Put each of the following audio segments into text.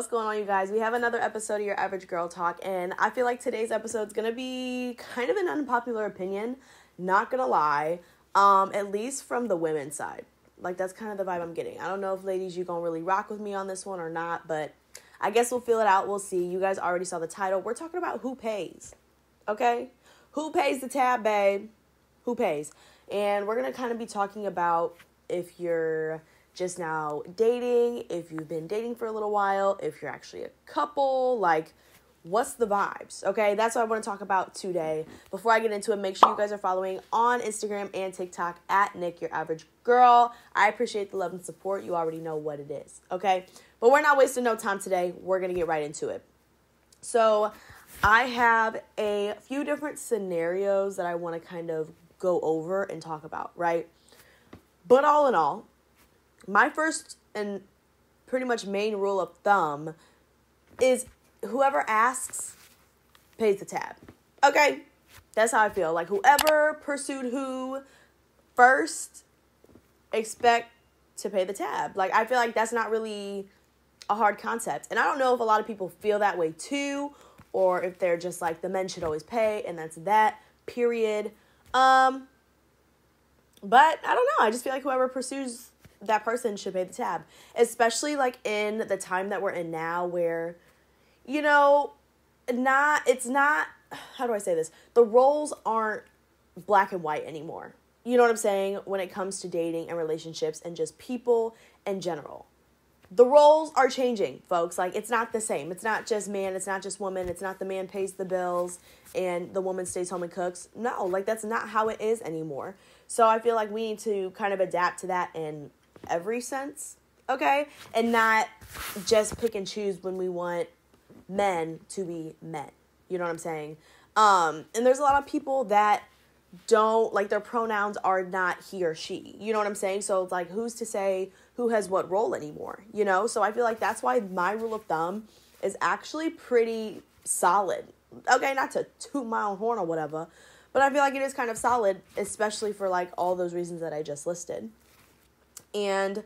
What's going on, you guys? We have another episode of Your Average Girl Talk, and I feel like today's episode is going to be kind of an unpopular opinion, not going to lie, at least from the women's side. Like, that's kind of the vibe I'm getting. I don't know if, ladies, you going to really rock with me on this one or not, but I guess we'll feel it out. We'll see. You guys already saw the title. We're talking about who pays, okay? Who pays the tab, babe? Who pays? And we're going to kind of be talking about if you're just now dating, if you've been dating for a little while, if you're actually a couple, like, what's the vibes, okay? That's what I want to talk about today. Before I get into it, make sure you guys are following on Instagram and TikTok at Nick, Your Average Girl. I appreciate the love and support. You already know what it is, okay? But we're not wasting no time today. We're going to get right into it. So I have a few different scenarios that I want to kind of go over and talk about, right? But all in all, my first and pretty much main rule of thumb is whoever asks pays the tab. Okay? That's how I feel. Like, whoever pursued who first, expect to pay the tab. Like, I feel like that's not really a hard concept. And I don't know if a lot of people feel that way too, or if they're just like, the men should always pay, and that's that, period. But I don't know. I just feel like whoever pursues that person should pay the tab, especially like in the time that we're in now where, you know, it's not, how do I say this? The roles aren't black and white anymore. You know what I'm saying? When it comes to dating and relationships and just people in general, the roles are changing, folks. Like, it's not the same. It's not just man. It's not just woman. It's not the man pays the bills and the woman stays home and cooks. No, like, that's not how it is anymore. So I feel like we need to kind of adapt to that in every sense, okay? And not just pick and choose when we want men to be men. You know what I'm saying? And there's a lot of people that don't, like, their pronouns are not he or she. You know what I'm saying? So it's like, who's to say who has what role anymore, you know? So I feel like that's why my rule of thumb is actually pretty solid. Okay, not to toot my own horn or whatever, but I feel like it is kind of solid, especially for, like, all those reasons that I just listed. And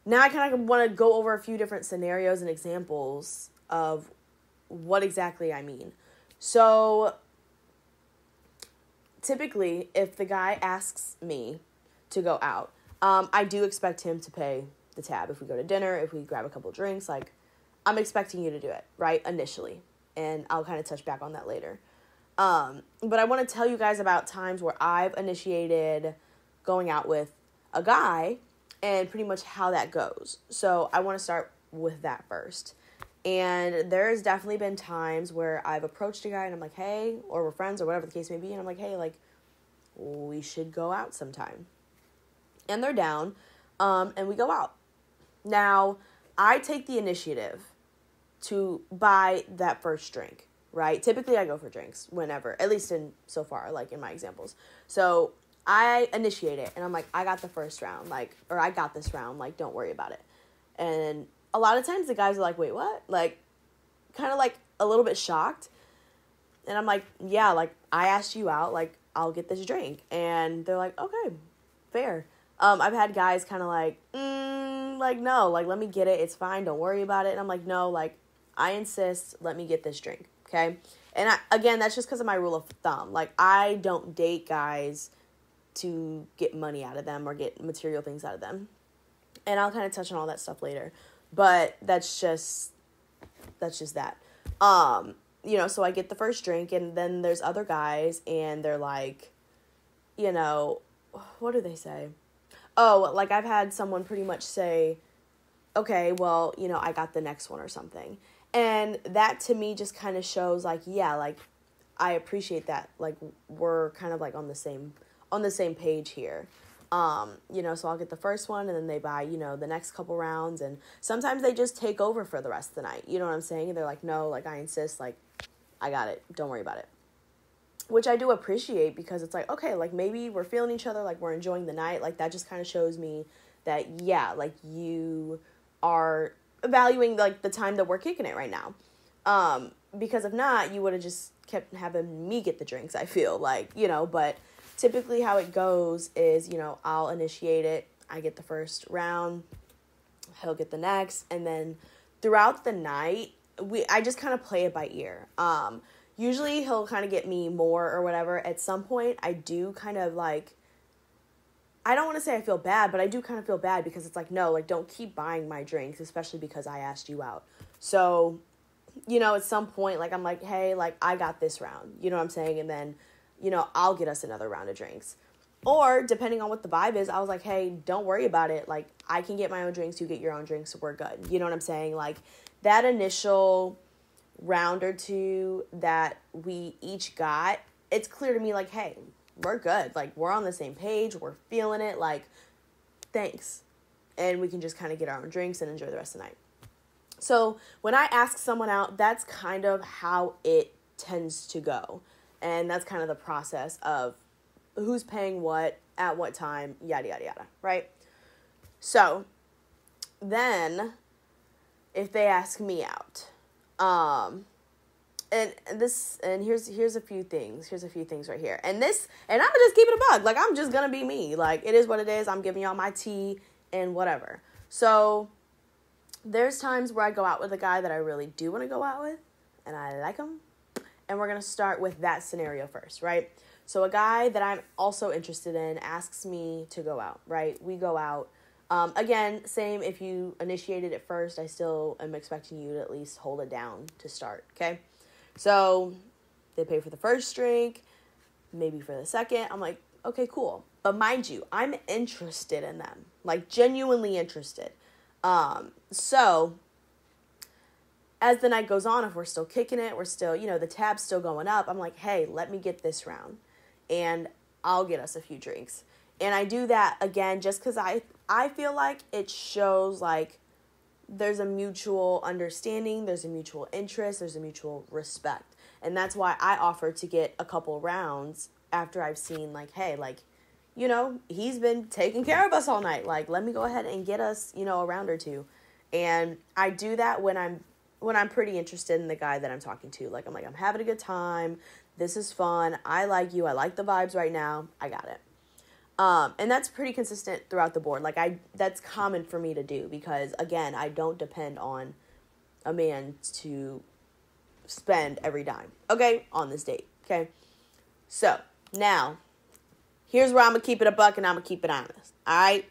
now I kind of want to go over a few different scenarios and examples of what exactly I mean. So typically, if the guy asks me to go out, I do expect him to pay the tab. If we go to dinner, if we grab a couple drinks, like, I'm expecting you to do it, right? Initially. And I'll kind of touch back on that later. But I want to tell you guys about times where I've initiated going out with a guy and pretty much how that goes. So I want to start with that first. And there's definitely been times where I've approached a guy and I'm like, hey, or we're friends or whatever the case may be. And I'm like, hey, like, we should go out sometime. And they're down, and we go out. Now, I take the initiative to buy that first drink, right? Typically, I go for drinks whenever, at least in so far, like in my examples. So I initiate it, and I'm like, I got the first round, like, or I got this round, like, don't worry about it. And a lot of times the guys are like, wait, what? Like, kind of like a little bit shocked. And I'm like, yeah, like, I asked you out, like, I'll get this drink. And they're like, okay, fair. I've had guys kind of like, like, no, like, let me get it. It's fine. Don't worry about it. And I'm like, no, like, I insist. Let me get this drink. Okay. And again, that's just because of my rule of thumb. Like, I don't date guys to get money out of them or get material things out of them. And I'll kind of touch on all that stuff later. But that's just that. You know, so I get the first drink, and then there's other guys, and they're like, you know, what do they say? Oh, like, I've had someone pretty much say, okay, well, you know, I got the next one or something. And that to me just kind of shows, like, yeah, like, I appreciate that. Like, we're kind of like on the same page here. You know, so I'll get the first one, and then they buy, you know, the next couple rounds, and sometimes they just take over for the rest of the night. You know what I'm saying? And they're like, no, like, I insist, like, I got it. Don't worry about it. Which I do appreciate, because it's like, okay, like, maybe we're feeling each other, like, we're enjoying the night. Like, that just kind of shows me that, yeah, like, you are valuing, like, the time that we're kicking it right now. Because if not, you would have just kept having me get the drinks, I feel like, you know. But typically how it goes is, you know, I'll initiate it. I get the first round, he'll get the next, and then throughout the night, I just kind of play it by ear. Usually he'll kind of get me more or whatever. At some point, I do kind of like, I don't want to say I feel bad, but I do kind of feel bad because it's like, no, like, don't keep buying my drinks, especially because I asked you out. So, you know, at some point, like, I'm like, hey, like, I got this round, you know what I'm saying? And then, you know, I'll get us another round of drinks. Or, depending on what the vibe is, I was like, hey, don't worry about it. Like, I can get my own drinks, you get your own drinks, we're good. You know what I'm saying? Like, that initial round or two that we each got, it's clear to me, like, hey, we're good. Like, we're on the same page. We're feeling it. Like, thanks. And we can just kind of get our own drinks and enjoy the rest of the night. So when I ask someone out, that's kind of how it tends to go. And that's kind of the process of who's paying what, at what time, yada, yada, yada, right? So then if they ask me out, and here's a few things. Here's a few things right here. And I'm gonna just keep it a bug. Like, I'm just gonna be me. Like, it is what it is. I'm giving y'all my tea and whatever. So there's times where I go out with a guy that I really do want to go out with, and I like him. And we're gonna start with that scenario first, right? So a guy that I'm also interested in asks me to go out, right? We go out. Again, same, if you initiated it first, I still am expecting you to at least hold it down to start, okay? So they pay for the first drink, maybe for the second. I'm like, okay, cool. But mind you, I'm interested in them, like, genuinely interested. So as the night goes on, if we're still kicking it, we're still, you know, the tab's still going up, I'm like, hey, let me get this round and I'll get us a few drinks. And I do that, again, just because I feel like it shows, like, there's a mutual understanding, there's a mutual interest, there's a mutual respect. And that's why I offer to get a couple rounds after I've seen, like, hey, like, you know, he's been taking care of us all night. Like, let me go ahead and get us, you know, a round or two. And I do that when I'm pretty interested in the guy that I'm talking to. Like, I'm having a good time. This is fun. I like you. I like the vibes right now. I got it. And that's pretty consistent throughout the board. Like, that's common for me to do because, again, I don't depend on a man to spend every dime, okay, on this date, okay? So, now, here's where I'm going to keep it a buck and I'm going to keep it honest, all right?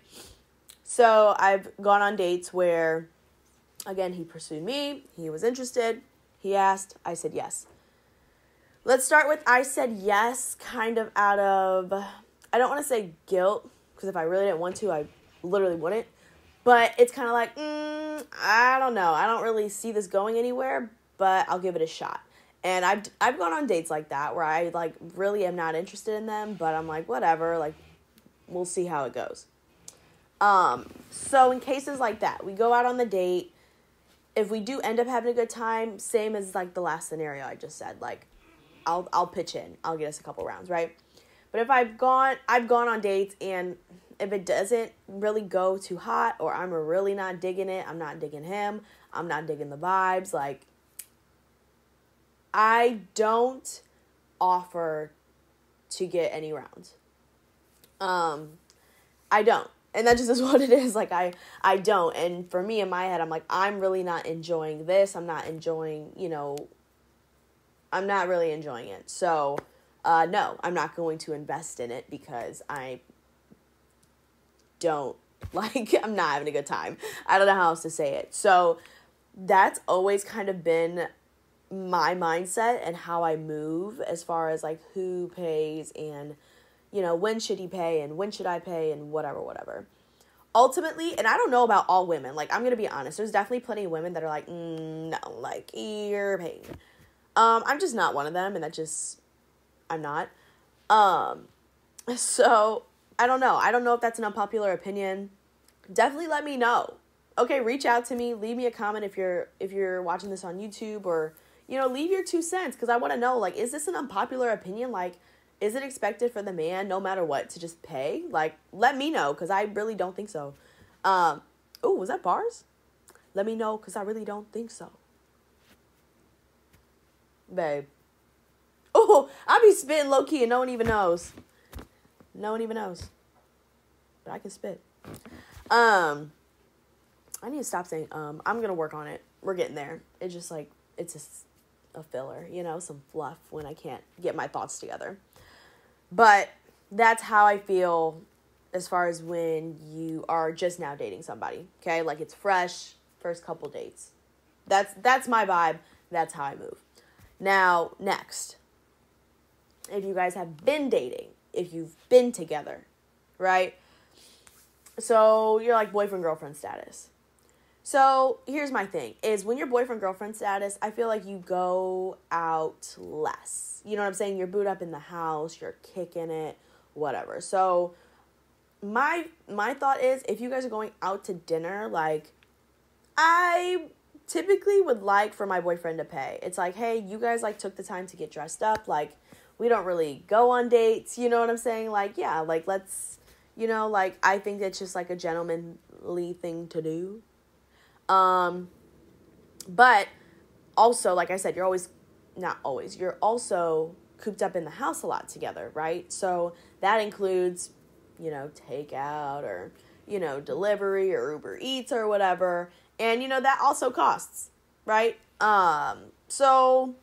So, I've gone on dates where, again, he pursued me, he was interested, he asked, I said yes. Let's start with I said yes kind of out of, I don't want to say guilt, because if I really didn't want to, I literally wouldn't. But it's kind of like, I don't know. I don't really see this going anywhere, but I'll give it a shot. And I've gone on dates like that where I, like, really am not interested in them, but I'm like, whatever, like, we'll see how it goes. So in cases like that, we go out on the date. If we do end up having a good time, same as, like, the last scenario I just said, like, I'll pitch in. I'll get us a couple rounds, right? But if I've gone on dates and if it doesn't really go too hot or I'm really not digging it, I'm not digging him, I'm not digging the vibes, like, I don't offer to get any rounds. I don't. And that just is what it is. Like, I don't. And for me, in my head, I'm like, I'm really not enjoying this. I'm not enjoying, you know, I'm not really enjoying it. So, no, I'm not going to invest in it because I don't, like, I'm not having a good time. I don't know how else to say it. So that's always kind of been my mindset and how I move as far as, like, who pays and, you know, when should he pay and when should I pay and whatever. Ultimately, and I don't know about all women, like, I'm going to be honest, there's definitely plenty of women that are like, no, like, you're paying. I'm just not one of them, and that just, I'm not. So, I don't know. I don't know if that's an unpopular opinion. Definitely let me know. Okay, reach out to me. Leave me a comment if you're watching this on YouTube, or, you know, leave your 2 cents, because I want to know, like, is this an unpopular opinion? Like, is it expected for the man, no matter what, to just pay? Like, let me know, because I really don't think so. Oh, was that bars? Let me know, because I really don't think so. Babe. Oh, I be spitting low-key and no one even knows. No one even knows. But I can spit. I need to stop saying, I'm going to work on it. we're getting there. It's just like, it's just a filler, you know, some fluff when I can't get my thoughts together. But that's how I feel as far as when you are just now dating somebody, okay? Like, it's fresh, first couple dates. That's my vibe. That's how I move. Now, next, if you guys have been dating, if you've been together, right? So you're like boyfriend-girlfriend status. So here's my thing, is when you're boyfriend-girlfriend status, I feel like you go out less. You know what I'm saying? You're booed up in the house, you're kicking it, whatever. So my thought is, if you guys are going out to dinner, like, I typically would like for my boyfriend to pay. It's like, hey, you guys, like, took the time to get dressed up. Like, we don't really go on dates, you know what I'm saying? Like, yeah, like, let's, you know, like, I think it's just, like, a gentlemanly thing to do. But also, like I said, you're also cooped up in the house a lot together, right? So that includes, you know, takeout or, you know, delivery or Uber Eats or whatever. And, you know, that also costs, right? So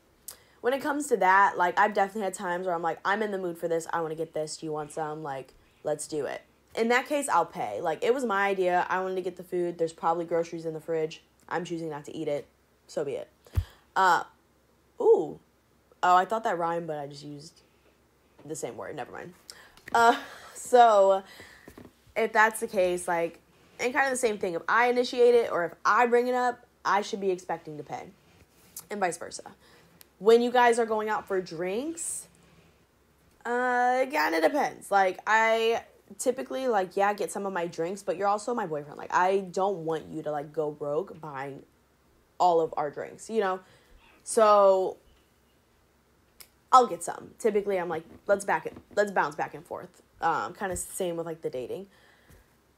when it comes to that, like, I've definitely had times where I'm like, I'm in the mood for this. I want to get this. Do you want some? Like, let's do it. In that case, I'll pay. Like, it was my idea. I wanted to get the food. There's probably groceries in the fridge. I'm choosing not to eat it. So be it. Oh, I thought that rhymed, but I just used the same word. Never mind. So if that's the case, like, and kind of the same thing. If I initiate it or if I bring it up, I should be expecting to pay. And vice versa. When you guys are going out for drinks, it kind of depends. Like, I typically, like, yeah, get some of my drinks, but you're also my boyfriend. Like, I don't want you to, like, go rogue buying all of our drinks, you know? So I'll get some. Typically, I'm like, let's bounce back and forth. Kind of same with, like, the dating.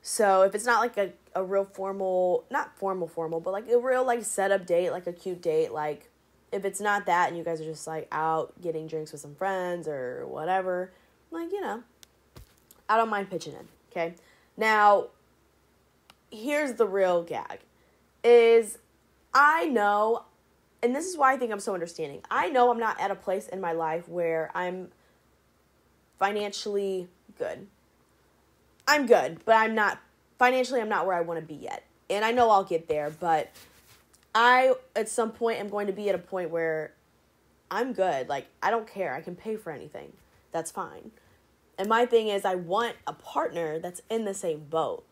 So if it's not, like, a real formal, not formal, but, like, a real, like, setup date, like, a cute date, like, if it's not that and you guys are just, like, out getting drinks with some friends or whatever, like, you know, I don't mind pitching in, okay? Now, here's the real gag, is I know, and this is why I think I'm so understanding, I know I'm not at a place in my life where I'm financially good. I'm good, but I'm not where I want to be yet. And I know I'll get there, but I, at some point, am going to be at a point where I'm good. Like, I don't care. I can pay for anything. That's fine. And my thing is, I want a partner that's in the same boat.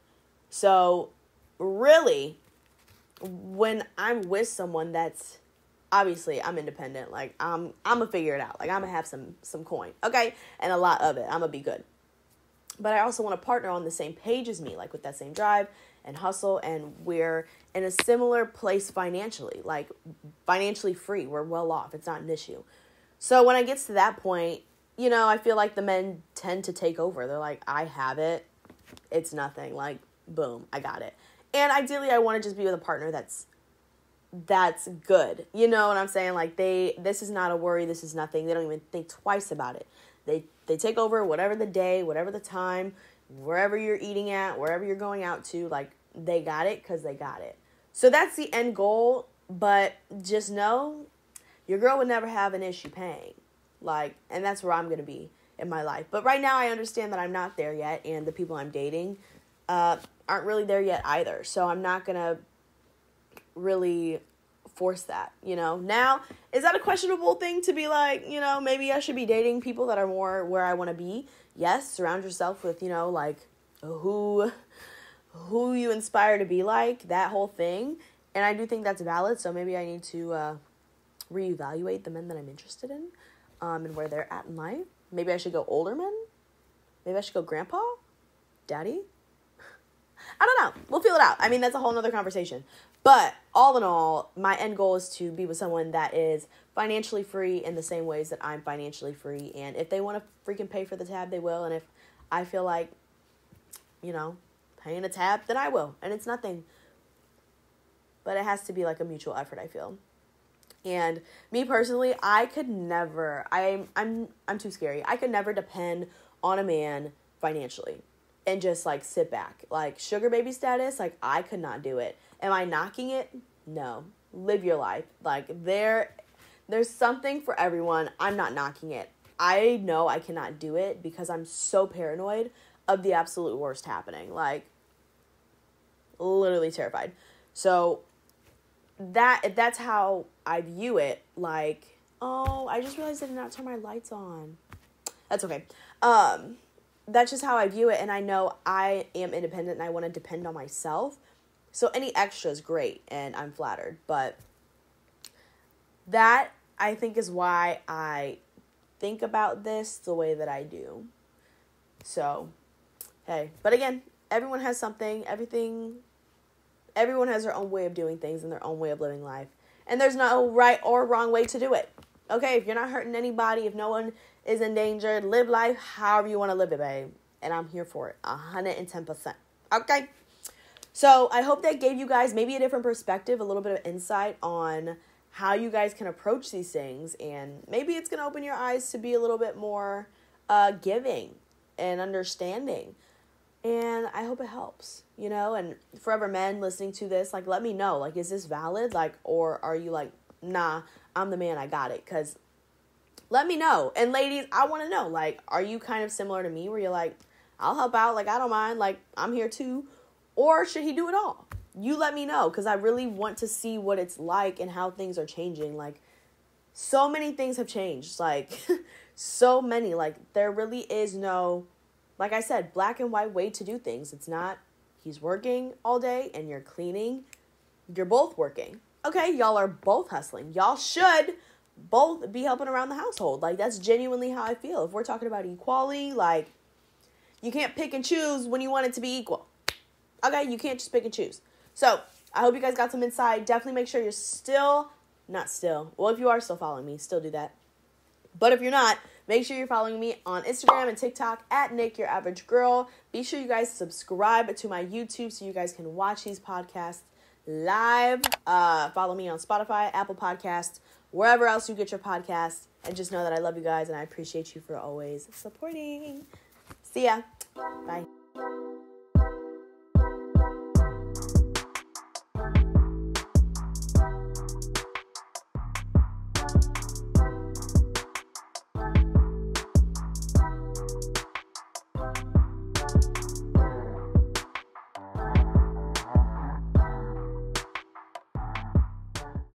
So, really, when I'm with someone that's, obviously, I'm independent. Like, I'm going to figure it out. Like, I'm going to have some coin. Okay? And a lot of it. I'm going to be good. But I also want a partner on the same page as me, like with that same drive and hustle, and we're in a similar place financially, like financially free. We're well off. It's not an issue. So when it gets to that point, you know, I feel like the men tend to take over. They're like, I have it. It's nothing. Like, boom, I got it. And ideally, I want to just be with a partner that's good. You know what I'm saying? Like, this is not a worry. This is nothing. They don't even think twice about it. They take over whatever the day, whatever the time, wherever you're eating at, wherever you're going out to, like, they got it because they got it. So that's the end goal, but just know your girl would never have an issue paying. Like, and that's where I'm going to be in my life. But right now I understand that I'm not there yet, and the people I'm dating aren't really there yet either. So I'm not going to really force that, you know. Now, is that a questionable thing to be like, you know, maybe I should be dating people that are more where I want to be? Yes, surround yourself with, you know, like, who you inspire to be like, that whole thing. And I do think that's valid, so maybe I need to reevaluate the men that I'm interested in, and where they're at in life. Maybe I should go older men? Maybe I should go grandpa? Daddy? I don't know. We'll feel it out. I mean, that's a whole nother conversation. But all in all, my end goal is to be with someone that is financially free in the same ways that I'm financially free. And if they want to freaking pay for the tab, they will. And if I feel like, you know, paying a tab, then I will. And it's nothing. But it has to be like a mutual effort, I feel. And me personally, I could never, I'm too scary. I could never depend on a man financially and just like sit back. Like sugar baby status, like I could not do it. Am I knocking it? No. live your life. Like, there's something for everyone. I'm not knocking it. I know I cannot do it because I'm so paranoid of the absolute worst happening. Like, literally terrified. So that's how I view it. Like, oh, I just realized I did not turn my lights on. That's okay. That's just how I view it. And I know I am independent and I want to depend on myself. So any extra is great and I'm flattered. But that, I think, is why I think about this the way that I do. So, hey. But again, everyone has something. Everyone has their own way of doing things and their own way of living life. And there's no right or wrong way to do it. Okay, if you're not hurting anybody, if no one is in danger, live life however you want to live it, babe. And I'm here for it, 110%. Okay? So I hope that gave you guys maybe a different perspective, a little bit of insight on how you guys can approach these things. And maybe it's going to open your eyes to be a little bit more giving and understanding. And I hope it helps, you know, and forever men listening to this, like, let me know, like, is this valid? Like, or are you like, nah, I'm the man, I got it. Cause let me know. And ladies, I want to know, like, are you kind of similar to me where you're like, I'll help out. Like, I don't mind. Like, I'm here too. Or should he do it all? You let me know. Cause I really want to see what it's like and how things are changing. Like, so many things have changed. Like, so many, like, there really is no, like I said, black and white way to do things. It's not, he's working all day and you're cleaning. You're both working. Okay, y'all are both hustling. Y'all should both be helping around the household. Like, that's genuinely how I feel. If we're talking about equality, like, you can't pick and choose when you want it to be equal. Okay, you can't just pick and choose. So, I hope you guys got some insight. Definitely make sure you're well, if you are still following me, still do that. But if you're not, make sure you're following me on Instagram and TikTok at Nick Your Average Girl. Be sure you guys subscribe to my YouTube so you guys can watch these podcasts live. Follow me on Spotify, Apple Podcasts, wherever else you get your podcasts. And just know that I love you guys and I appreciate you for always supporting. See ya. Bye.